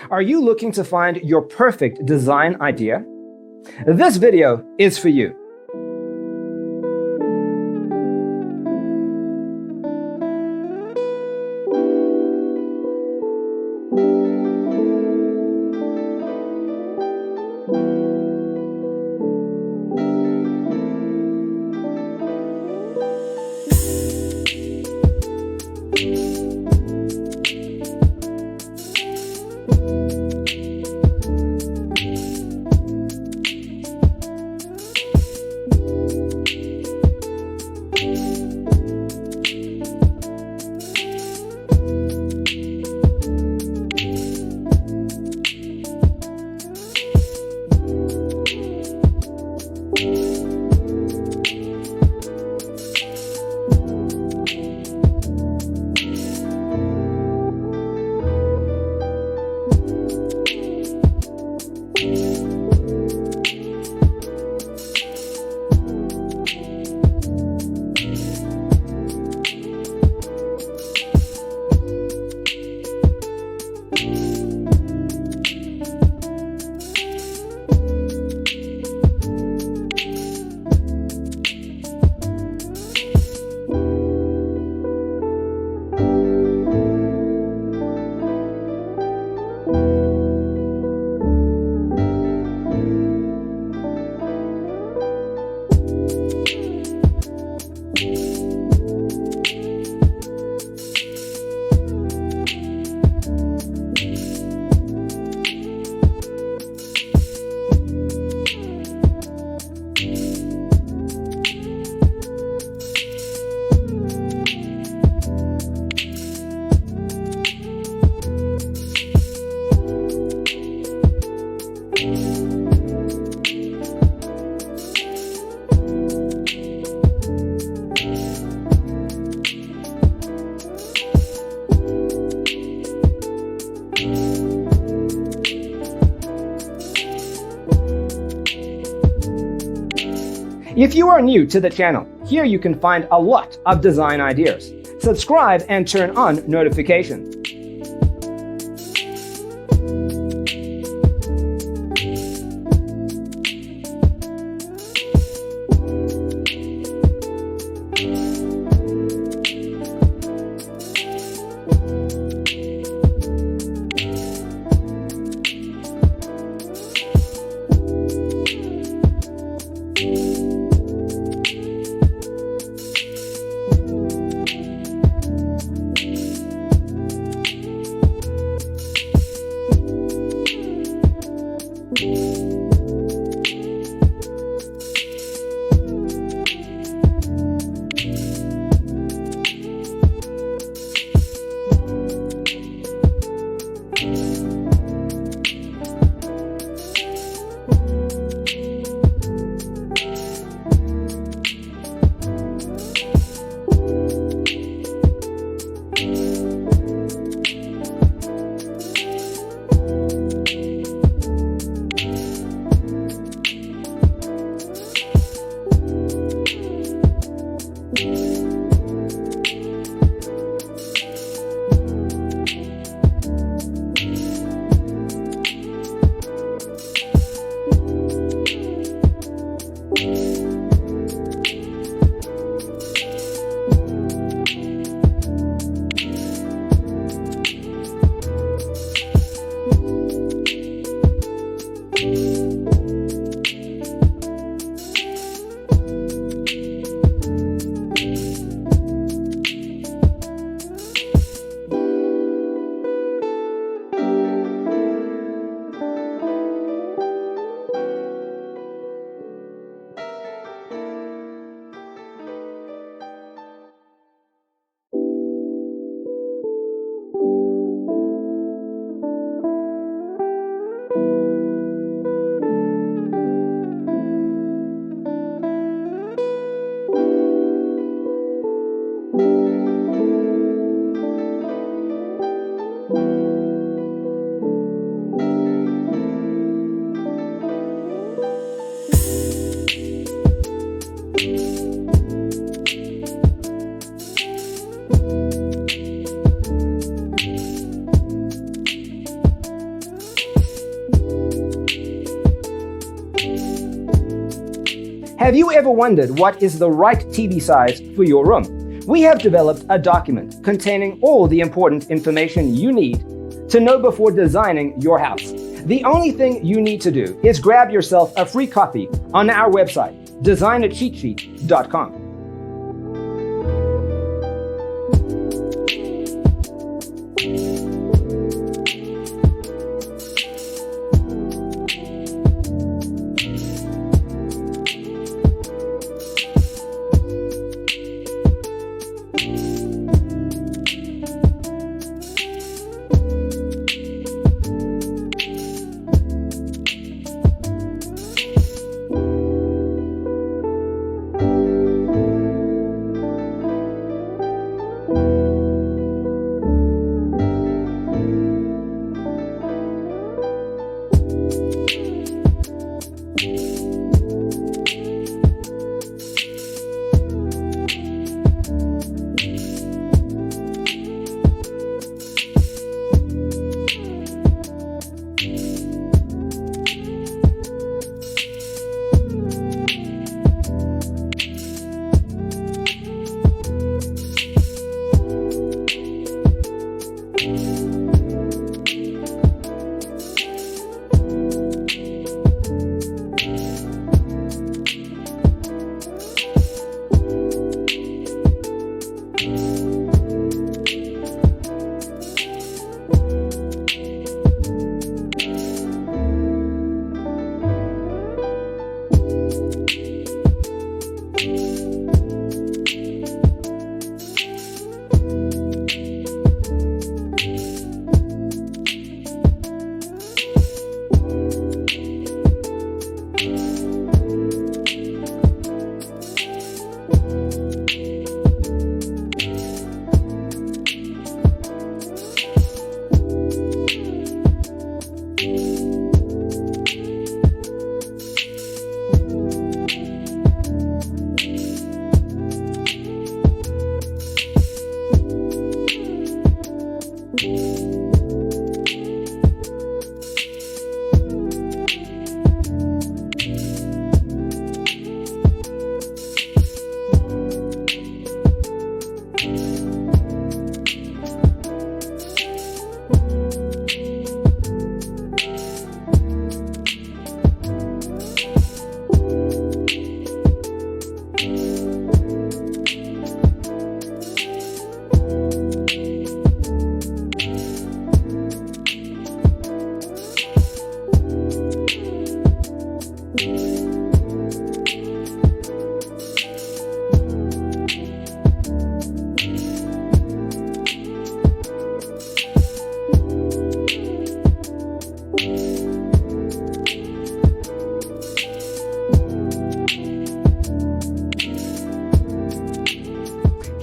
Are you looking to find your perfect design idea? This video is for you. If you are new to the channel, here you can find a lot of design ideas. Subscribe and turn on notifications. Have you ever wondered what is the right TV size for your room? We have developed a document containing all the important information you need to know before designing your house. The only thing you need to do is grab yourself a free copy on our website, designacheatsheet.com.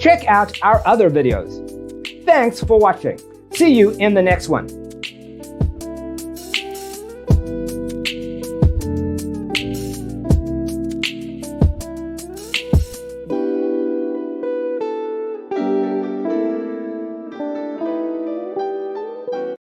Check out our other videos. Thanks for watching. See you in the next one.